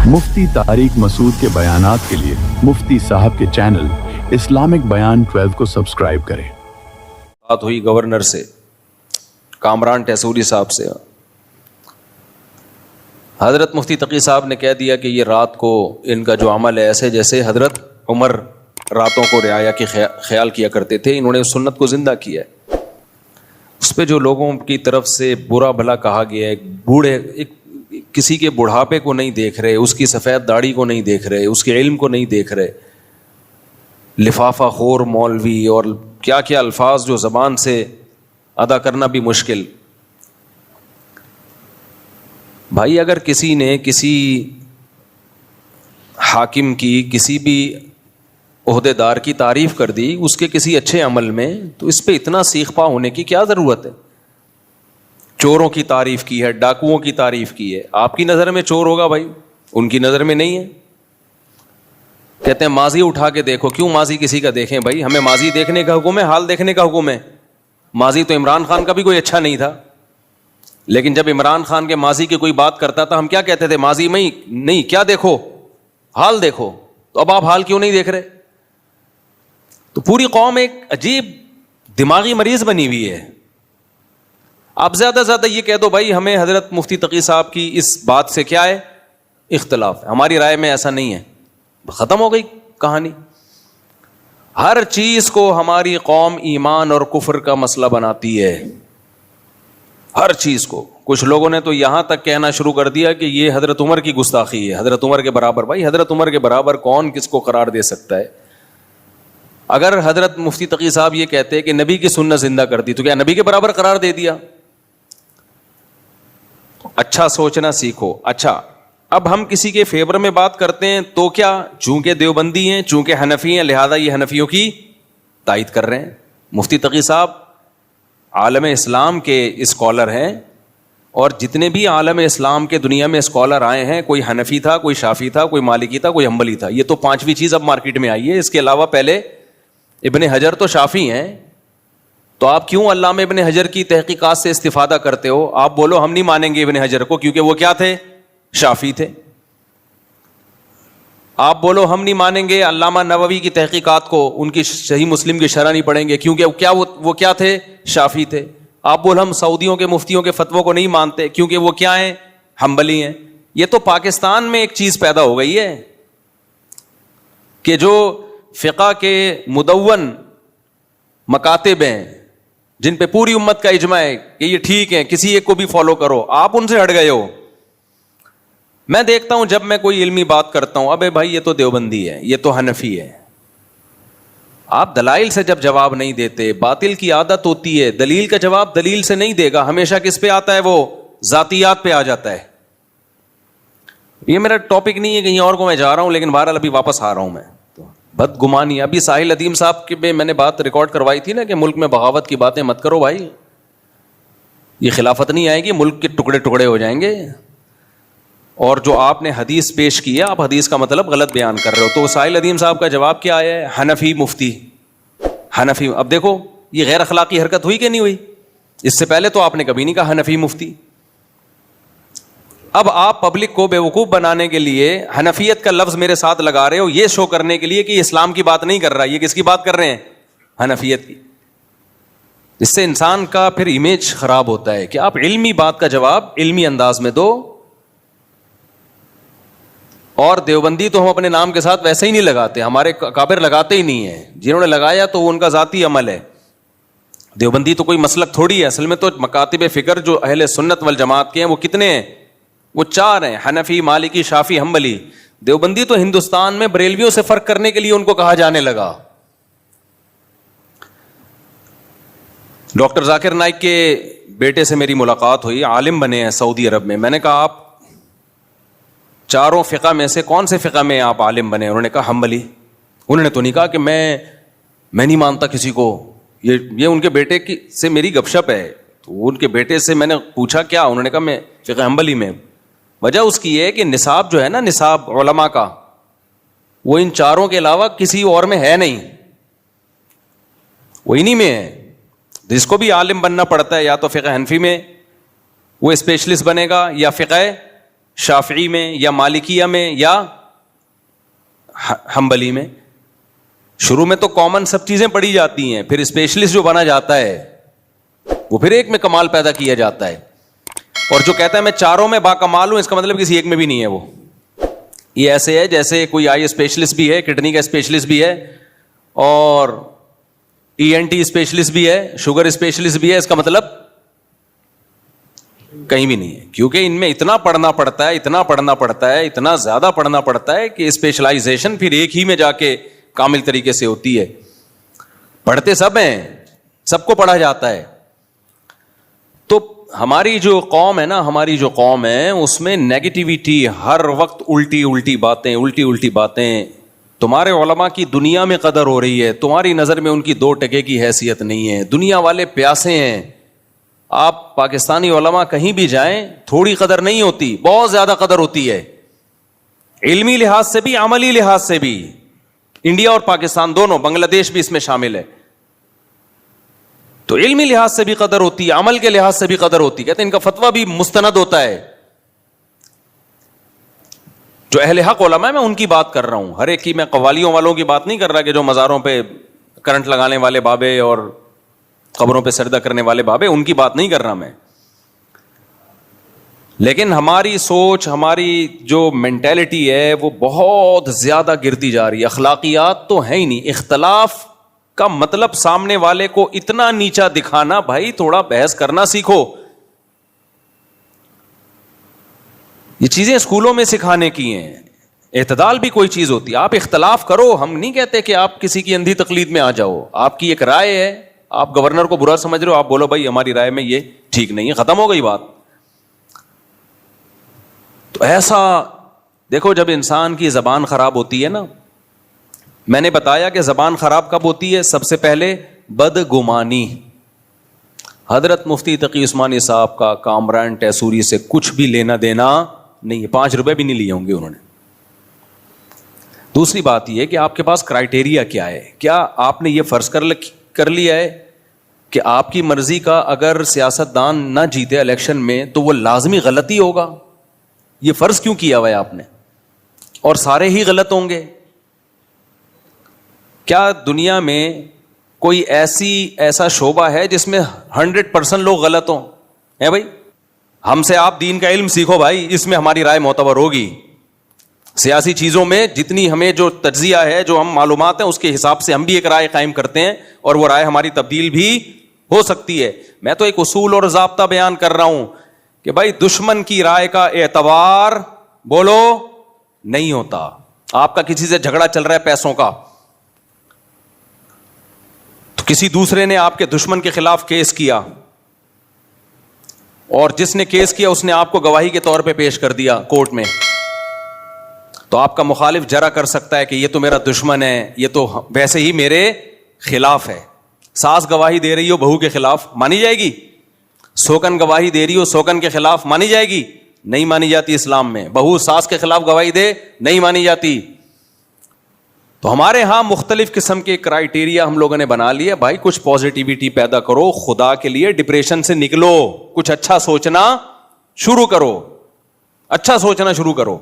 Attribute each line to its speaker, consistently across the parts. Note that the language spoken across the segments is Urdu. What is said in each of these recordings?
Speaker 1: مفتی طارق مسعود کے بیانات کے لیے مفتی صاحب کے چینل اسلامک بیان 12 کو سبسکرائب کریں۔
Speaker 2: بات ہوئی گورنر سے، کامران ٹیسوری صاحب سے، حضرت مفتی تقی صاحب نے کہہ دیا کہ یہ رات کو ان کا جو عمل ہے ایسے جیسے حضرت عمر راتوں کو رعایا کے خیال کیا کرتے تھے، انہوں نے سنت کو زندہ کیا ہے۔ اس پہ جو لوگوں کی طرف سے برا بھلا کہا گیا ہے، کسی کے بڑھاپے کو نہیں دیکھ رہے، اس کی سفید داڑھی کو نہیں دیکھ رہے، اس کے علم کو نہیں دیکھ رہے، لفافہ خور مولوی اور کیا کیا الفاظ جو زبان سے ادا کرنا بھی مشکل۔ بھائی اگر کسی نے کسی حاکم کی، کسی بھی عہدے دار کی تعریف کر دی اس کے کسی اچھے عمل میں، تو اس پہ اتنا سیخ پا ہونے کی کیا ضرورت ہے؟ چوروں کی تعریف کی ہے، ڈاکوؤں کی تعریف کی ہے، آپ کی نظر میں چور ہوگا بھائی، ان کی نظر میں نہیں ہے۔ کہتے ہیں ماضی اٹھا کے دیکھو، کیوں ماضی کسی کا دیکھیں بھائی؟ ہمیں ماضی دیکھنے کا حکم ہے، حال دیکھنے کا حکم ہے۔ ماضی تو عمران خان کا بھی کوئی اچھا نہیں تھا، لیکن جب عمران خان کے ماضی کی کوئی بات کرتا تھا ہم کیا کہتے تھے؟ ماضی میں نہیں، کیا دیکھو؟ حال دیکھو۔ تو اب آپ حال کیوں نہیں دیکھ رہے؟ تو پوری قوم ایک عجیب دماغی مریض بنی ہوئی ہے۔ آپ زیادہ سے زیادہ یہ کہہ دو بھائی ہمیں حضرت مفتی تقی صاحب کی اس بات سے کیا ہے؟ اختلاف ہے، ہماری رائے میں ایسا نہیں ہے، ختم ہو گئی کہانی۔ ہر چیز کو ہماری قوم ایمان اور کفر کا مسئلہ بناتی ہے، ہر چیز کو۔ کچھ لوگوں نے تو یہاں تک کہنا شروع کر دیا کہ یہ حضرت عمر کی گستاخی ہے، حضرت عمر کے برابر۔ بھائی حضرت عمر کے برابر کون کس کو قرار دے سکتا ہے؟ اگر حضرت مفتی تقی صاحب یہ کہتے کہ نبی کی سنت زندہ کر دی تو کیا نبی کے برابر قرار دے دیا؟ اچھا سوچنا سیکھو۔ اچھا اب ہم کسی کے فیور میں بات کرتے ہیں تو کیا؟ چونکہ دیوبندی ہیں، چونکہ حنفی ہیں، لہذا یہ حنفیوں کی تائید کر رہے ہیں۔ مفتی تقی صاحب عالم اسلام کے اسکالر ہیں، اور جتنے بھی عالم اسلام کے دنیا میں اسکالر آئے ہیں، کوئی حنفی تھا، کوئی شافی تھا، کوئی مالکی تھا، کوئی حنبلی تھا۔ یہ تو پانچویں چیز اب مارکیٹ میں آئی ہے۔ اس کے علاوہ پہلے ابن حجر تو شافی ہیں، تو آپ کیوں علامہ ابن حجر کی تحقیقات سے استفادہ کرتے ہو؟ آپ بولو ہم نہیں مانیں گے ابن حجر کو کیونکہ وہ کیا تھے؟ شافی تھے۔ آپ بولو ہم نہیں مانیں گے علامہ نووی کی تحقیقات کو، ان کی صحیح مسلم کی شرح نہیں پڑھیں گے کیونکہ وہ کیا تھے؟ شافی تھے۔ آپ بولو ہم سعودیوں کے مفتیوں کے فتووں کو نہیں مانتے کیونکہ وہ کیا ہیں؟ حنبلی ہیں۔ یہ تو پاکستان میں ایک چیز پیدا ہو گئی ہے کہ جو فقہ کے مدون مکاتب ہیں، جن پہ پوری امت کا اجماع ہے کہ یہ ٹھیک ہے، کسی ایک کو بھی فالو کرو، آپ ان سے ہٹ گئے ہو۔ میں دیکھتا ہوں جب میں کوئی علمی بات کرتا ہوں، ابے بھائی یہ تو دیوبندی ہے، یہ تو حنفی ہے۔ آپ دلائل سے جب جواب نہیں دیتے، باطل کی عادت ہوتی ہے دلیل کا جواب دلیل سے نہیں دے گا، ہمیشہ کس پہ آتا ہے؟ وہ ذاتیات پہ آ جاتا ہے۔ یہ میرا ٹاپک نہیں ہے، کہیں اور کو میں جا رہا ہوں، لیکن بہرحال ابھی واپس آ رہا ہوں میں۔ بدگمانی ابھی ساحل ندیم صاحب کے میں نے بات ریکارڈ کروائی تھی نا کہ ملک میں بغاوت کی باتیں مت کرو بھائی، یہ خلافت نہیں آئے گی، ملک کے ٹکڑے ٹکڑے ہو جائیں گے۔ اور جو آپ نے حدیث پیش کی ہے، آپ حدیث کا مطلب غلط بیان کر رہے ہو۔ تو ساحل ندیم صاحب کا جواب کیا آیا ہے؟ حنفی مفتی، حنفی۔ اب دیکھو یہ غیر اخلاقی حرکت ہوئی کہ نہیں ہوئی؟ اس سے پہلے تو آپ نے کبھی نہیں کہا حنفی مفتی۔ اب آپ پبلک کو بیوقوف بنانے کے لیے حنفیت کا لفظ میرے ساتھ لگا رہے ہو، یہ شو کرنے کے لیے کہ یہ اسلام کی بات نہیں کر رہا، یہ کس کی بات کر رہے ہیں؟ حنفیت کی۔ اس سے انسان کا پھر امیج خراب ہوتا ہے کہ آپ علمی بات کا جواب علمی انداز میں دو۔ اور دیوبندی تو ہم اپنے نام کے ساتھ ویسے ہی نہیں لگاتے، ہمارے اکابر لگاتے ہی نہیں ہیں، جنہوں نے لگایا تو وہ ان کا ذاتی عمل ہے۔ دیوبندی تو کوئی مسلک تھوڑی ہے، اصل میں تو مکاتب فکر جو اہل سنت والجماعت کے ہیں وہ کتنے ہیں؟ وہ 4 ہیں، حنفی، مالکی، شافی، حنبلی۔ دیوبندی تو ہندوستان میں بریلویوں سے فرق کرنے کے لیے ان کو کہا جانے لگا۔ ڈاکٹر ذاکر نائک کے بیٹے سے میری ملاقات ہوئی، عالم بنے ہیں سعودی عرب میں۔ میں نے کہا آپ 4 فقہ میں سے کون سے فقہ میں آپ عالم بنے؟ انہوں نے کہا حنبلی۔ انہوں نے تو نہیں کہا کہ میں نہیں مانتا کسی کو، یہ ان کے بیٹے کی سے میری گپ شپ ہے۔ تو ان کے بیٹے سے میں نے پوچھا کیا؟ انہوں نے کہا میں فقہ حنبلی میں۔ وجہ اس کی ہے کہ نصاب جو ہے نا، نصاب علماء کا، وہ ان 4 کے علاوہ کسی اور میں ہے نہیں، وہ انہی میں ہے۔ جس کو بھی عالم بننا پڑتا ہے یا تو فقہ حنفی میں وہ اسپیشلسٹ بنے گا، یا فقہ شافعی میں یا مالکیہ میں یا حنبلی میں. شروع میں تو کامن سب چیزیں پڑھی جاتی ہیں, پھر اسپیشلسٹ جو بنا جاتا ہے وہ پھر ایک میں کمال پیدا کیا جاتا ہے. اور جو کہتا ہے میں چاروں میں باکمال ہوں, اس کا مطلب کسی ایک میں بھی نہیں ہے. وہ یہ ایسے ہے جیسے کوئی آئی اسپیشلسٹ بھی ہے, کڈنی کا اسپیشلسٹ بھی ہے, اور ENT اسپیشلسٹ بھی ہے, شوگر اسپیشلسٹ بھی ہے, اس کا مطلب کہیں بھی نہیں ہے. کیونکہ ان میں اتنا پڑھنا پڑتا ہے, اتنا پڑھنا پڑتا ہے, اتنا زیادہ پڑھنا پڑتا ہے کہ اسپیشلائزیشن پھر ایک ہی میں جا کے کامل طریقے سے ہوتی ہے. پڑھتے سب ہیں, سب کو پڑھا جاتا ہے. تو ہماری جو قوم ہے نا, ہماری جو قوم ہے اس میں نیگیٹیوٹی, ہر وقت الٹی الٹی باتیں. تمہارے علماء کی دنیا میں قدر ہو رہی ہے, تمہاری نظر میں ان کی 2 ٹکے کی حیثیت نہیں ہے. دنیا والے پیاسے ہیں. آپ پاکستانی علماء کہیں بھی جائیں تھوڑی قدر نہیں ہوتی, بہت زیادہ قدر ہوتی ہے, علمی لحاظ سے بھی, عملی لحاظ سے بھی. انڈیا اور پاکستان دونوں, بنگلہ دیش بھی اس میں شامل ہے. تو علمی لحاظ سے بھی قدر ہوتی ہے, عمل کے لحاظ سے بھی قدر ہوتی ہے. کہتے ہیں ان کا فتویٰ بھی مستند ہوتا ہے. جو اہل حق علماء ہے میں ان کی بات کر رہا ہوں, ہر ایک کی. میں قوالیوں والوں کی بات نہیں کر رہا کہ جو مزاروں پہ کرنٹ لگانے والے بابے اور قبروں پہ سجدہ کرنے والے بابے, ان کی بات نہیں کر رہا میں. لیکن ہماری سوچ, ہماری جو مینٹیلٹی ہے وہ بہت زیادہ گرتی جا رہی ہے. اخلاقیات تو ہے ہی نہیں. اختلاف کا مطلب سامنے والے کو اتنا نیچا دکھانا, بھائی تھوڑا بحث کرنا سیکھو. یہ چیزیں اسکولوں میں سکھانے کی ہیں. اعتدال بھی کوئی چیز ہوتی ہے. آپ اختلاف کرو, ہم نہیں کہتے کہ آپ کسی کی اندھی تقلید میں آ جاؤ. آپ کی ایک رائے ہے, آپ گورنر کو برا سمجھ رہے ہو, آپ بولو بھائی ہماری رائے میں یہ ٹھیک نہیں ہے, ختم ہو گئی بات. تو ایسا دیکھو, جب انسان کی زبان خراب ہوتی ہے نا, میں نے بتایا کہ زبان خراب کب ہوتی ہے. سب سے پہلے بدگمانی. حضرت مفتی تقی عثمانی صاحب کا کامران ٹیسوری سے کچھ بھی لینا دینا نہیں ہے, 5 روپے بھی نہیں لیے ہوں گے انہوں نے. دوسری بات یہ کہ آپ کے پاس کرائٹیریا کیا ہے. کیا آپ نے یہ فرض کر لیا ہے کہ آپ کی مرضی کا اگر سیاستدان نہ جیتے الیکشن میں تو وہ لازمی غلطی ہوگا؟ یہ فرض کیوں کیا ہوا ہے آپ نے؟ اور سارے ہی غلط ہوں گے؟ کیا دنیا میں کوئی ایسا شعبہ ہے جس میں 100% لوگ غلط ہوں؟ ہے بھائی, ہم سے آپ دین کا علم سیکھو بھائی, اس میں ہماری رائے معتبر ہوگی. سیاسی چیزوں میں جتنی ہمیں جو تجزیہ ہے, جو ہم معلومات ہیں, اس کے حساب سے ہم بھی ایک رائے قائم کرتے ہیں, اور وہ رائے ہماری تبدیل بھی ہو سکتی ہے. میں تو ایک اصول اور ضابطہ بیان کر رہا ہوں کہ بھائی دشمن کی رائے کا اعتبار بولو نہیں ہوتا. آپ کا کسی سے جھگڑا چل رہا ہے پیسوں کا, تو کسی دوسرے نے آپ کے دشمن کے خلاف کیس کیا, اور جس نے کیس کیا اس نے آپ کو گواہی کے طور پہ پیش کر دیا کورٹ میں, تو آپ کا مخالف جرا کر سکتا ہے کہ یہ تو میرا دشمن ہے, یہ تو ویسے ہی میرے خلاف ہے. ساس گواہی دے رہی ہو بہو کے خلاف, مانی جائے گی؟ سوکن گواہی دے رہی ہو سوکن کے خلاف, مانی جائے گی؟ نہیں مانی جاتی اسلام میں. بہو ساس کے خلاف گواہی دے, نہیں مانی جاتی. تو ہمارے ہاں مختلف قسم کے کرائیٹیریا ہم لوگوں نے بنا لیے. بھائی کچھ پازیٹیوٹی پیدا کرو, خدا کے لیے ڈپریشن سے نکلو, کچھ اچھا سوچنا شروع کرو, اچھا سوچنا شروع کرو,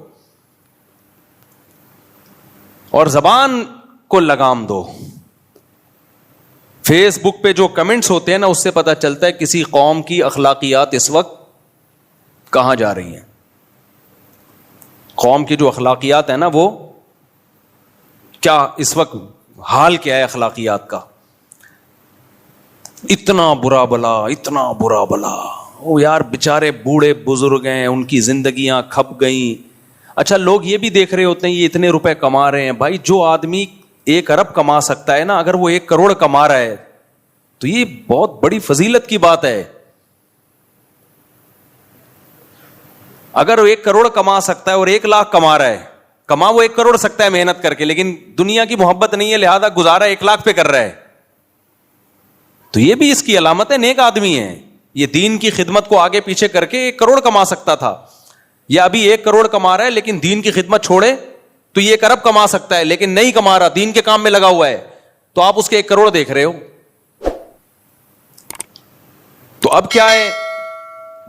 Speaker 2: اور زبان کو لگام دو. فیس بک پہ جو کمنٹس ہوتے ہیں نا, اس سے پتہ چلتا ہے کسی قوم کی اخلاقیات اس وقت کہاں جا رہی ہیں. قوم کی جو اخلاقیات ہیں نا, وہ کیا اس وقت حال کیا ہے اخلاقیات کا. اتنا برا بلا, اتنا برا بلا. او یار بیچارے بوڑھے بزرگ ہیں, ان کی زندگیاں کھپ گئیں. اچھا لوگ یہ بھی دیکھ رہے ہوتے ہیں یہ اتنے روپے کما رہے ہیں. بھائی جو آدمی 1 ارب کما سکتا ہے نا, اگر وہ 1 کروڑ کما رہا ہے تو یہ بہت بڑی فضیلت کی بات ہے. اگر وہ 1 کروڑ کما سکتا ہے اور 1 لاکھ کما رہا ہے, کما وہ 1 کروڑ سکتا ہے محنت کر کے, لیکن دنیا کی محبت نہیں ہے, لہذا گزارا 1 لاکھ پہ کر رہا ہے, تو یہ بھی اس کی علامت ہے نیک آدمی ہے. یہ دین کی خدمت کو آگے پیچھے کر کے 1 کروڑ کما سکتا تھا, یا ابھی 1 کروڑ کما رہا ہے لیکن دین کی خدمت چھوڑے تو یہ 1 ارب کما سکتا ہے, لیکن نہیں کما رہا, دین کے کام میں لگا ہوا ہے, تو آپ اس کے 1 کروڑ دیکھ رہے ہو. تو اب کیا ہے,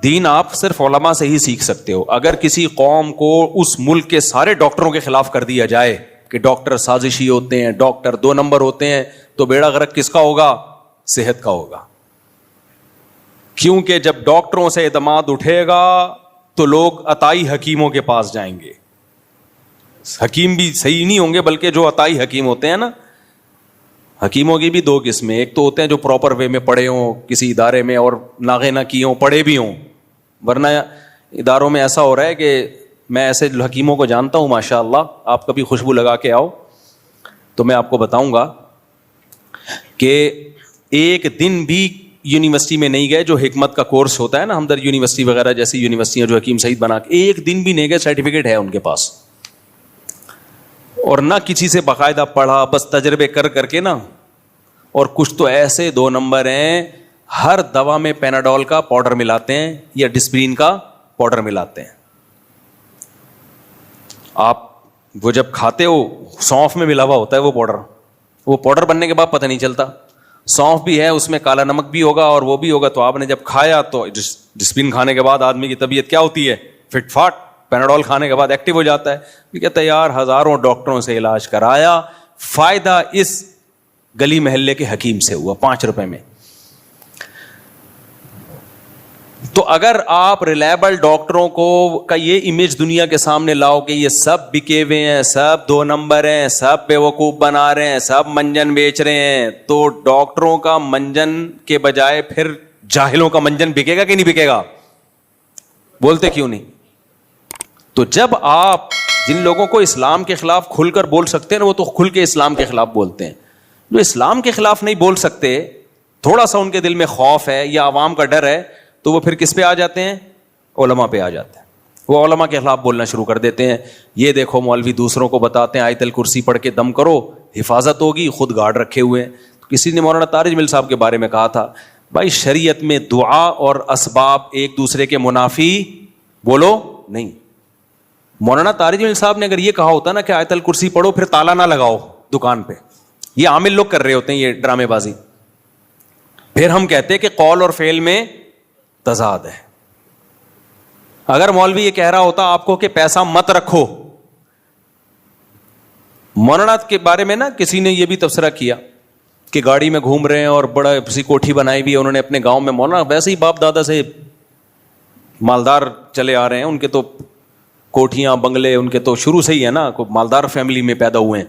Speaker 2: دین آپ صرف علماء سے ہی سیکھ سکتے ہو. اگر کسی قوم کو اس ملک کے سارے ڈاکٹروں کے خلاف کر دیا جائے کہ ڈاکٹر سازشی ہوتے ہیں, ڈاکٹر 2 نمبر ہوتے ہیں, تو بیڑا غرق کس کا ہوگا؟ صحت کا ہوگا. کیونکہ جب ڈاکٹروں سے اعتماد اٹھے گا تو لوگ عطائی حکیموں کے پاس جائیں گے. حکیم بھی صحیح نہیں ہوں گے, بلکہ جو عطائی حکیم ہوتے ہیں نا, حکیموں کی بھی 2 قسمیں. ایک تو ہوتے ہیں جو پراپر وے میں پڑھے ہوں کسی ادارے میں اور ناغے نہ کیے ہوں, پڑھے بھی ہوں. ورنہ اداروں میں ایسا ہو رہا ہے کہ میں ایسے حکیموں کو جانتا ہوں ماشاء اللہ, آپ کبھی خوشبو لگا کے آؤ تو میں آپ کو بتاؤں گا کہ ایک دن بھی یونیورسٹی میں نہیں گئے, جو حکمت کا کورس ہوتا ہے نا ہمدرد یونیورسٹی وغیرہ جیسی یونیورسٹیاں جو حکیم سعید بنا کے, ایک دن بھی نہیں گئے, سرٹیفکیٹ ہے ان کے پاس, اور نہ کسی سے باقاعدہ پڑھا, بس تجربے کر کر کے نا. اور کچھ تو ایسے 2 نمبر ہیں, ہر دوا میں پیناڈول کا پاؤڈر ملاتے ہیں یا ڈسپرین کا پاؤڈر ملاتے ہیں. آپ وہ جب کھاتے ہو سونف میں ملا ہوا ہوتا ہے وہ پاؤڈر بننے کے بعد پتہ نہیں چلتا. سونف بھی ہے اس میں, کالا نمک بھی ہوگا اور وہ بھی ہوگا. تو آپ نے جب کھایا تو ڈسپرین کھانے کے بعد آدمی کی طبیعت کیا ہوتی ہے؟ Fit fought. پیناڈول کھانے کے بعد ایکٹیو ہو جاتا ہے. یہ کہتا ہے یار ہزاروں ڈاکٹروں سے علاج کرایا, فائدہ اس گلی محلے کے حکیم سے ہوا 5 روپے میں. تو اگر آپ ریلائبل ڈاکٹروں کو کا یہ امیج دنیا کے سامنے لاؤ کہ یہ سب بکے ہوئے ہیں, سب 2 نمبر ہیں, سب بیوقوف بنا رہے ہیں, سب منجن بیچ رہے ہیں, تو ڈاکٹروں کا منجن کے بجائے پھر جاہلوں کا منجن بکے گا کہ نہیں بکے گا؟ بولتے کیوں نہیں؟ تو جب آپ جن لوگوں کو اسلام کے خلاف کھل کر بول سکتے ہیں نا, وہ تو کھل کے اسلام کے خلاف بولتے ہیں. جو اسلام کے خلاف نہیں بول سکتے, تھوڑا سا ان کے دل میں خوف ہے یا عوام کا ڈر ہے, تو وہ پھر کس پہ آ جاتے ہیں؟ علماء پہ آ جاتے ہیں. وہ علماء کے خلاف بولنا شروع کر دیتے ہیں. یہ دیکھو مولوی دوسروں کو بتاتے ہیں آیت الکرسی پڑھ کے دم کرو, حفاظت ہوگی, خود گارڈ رکھے ہوئے ہیں. کسی نے مولانا طارق جمیل صاحب کے بارے میں کہا تھا, بھائی شریعت میں دعا اور اسباب ایک دوسرے کے منافی بولو نہیں. مولانا طارق جمیل صاحب نے اگر یہ کہا ہوتا نا کہ آیت الکرسی پڑھو پھر تالا نہ لگاؤ دکان پہ, یہ عامل لوگ کر رہے ہوتے ہیں یہ ڈرامے بازی, پھر ہم کہتے کہ قول اور فعل میں تضاد ہے. اگر مولوی یہ کہہ رہا ہوتا آپ کو کہ پیسہ مت رکھو, مولانا کے بارے میں نا کسی نے یہ بھی تبصرہ کیا کہ گاڑی میں گھوم رہے ہیں اور بڑا کسی کوٹھی بنائی ہوئی ہے انہوں نے اپنے گاؤں میں. مولانا ویسے ہی باپ دادا سے مالدار چلے آ رہے ہیں, ان کے تو کوٹھیاں بنگلے ان کے تو شروع سے ہی ہے نا, مالدار فیملی میں پیدا ہوئے ہیں.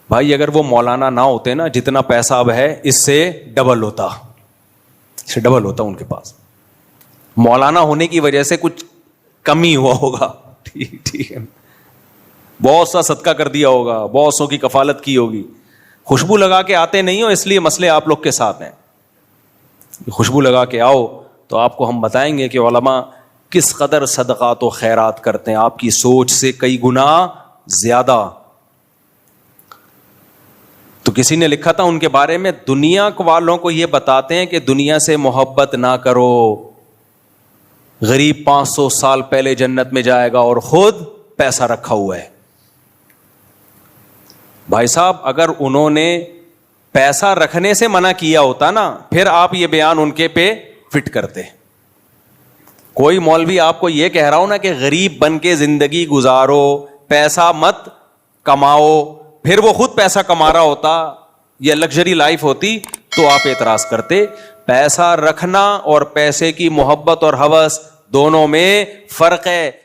Speaker 2: بھائی اگر وہ مولانا نہ ہوتے نا, جتنا پیسہ اب ہے اس سے ڈبل ہوتا, ان کے پاس. مولانا ہونے کی وجہ سے کچھ کمی ہوا ہوگا, ٹھیک ہے, بہت سا صدقہ کر دیا ہوگا, بہت سو کی کفالت کی ہوگی. خوشبو لگا کے آتے نہیں ہو اس لیے مسئلے آپ لوگ کے ساتھ ہیں. خوشبو لگا کے آؤ تو آپ کو ہم بتائیں گے کہ علماء کس قدر صدقات و خیرات کرتے ہیں, آپ کی سوچ سے کئی گنا زیادہ. تو کسی نے لکھا تھا ان کے بارے میں, دنیا والوں کو یہ بتاتے ہیں کہ دنیا سے محبت نہ کرو, غریب 500 سال پہلے جنت میں جائے گا اور خود پیسہ رکھا ہوا ہے. بھائی صاحب اگر انہوں نے پیسہ رکھنے سے منع کیا ہوتا نا, پھر آپ یہ بیان ان کے پہ فٹ کرتے. کوئی مولوی آپ کو یہ کہہ رہا ہو نا کہ غریب بن کے زندگی گزارو, پیسہ مت کماؤ, پھر وہ خود پیسہ کما رہا ہوتا, یہ لگژری لائف ہوتی, تو آپ اعتراض کرتے. پیسہ رکھنا اور پیسے کی محبت اور ہوس دونوں میں فرق ہے.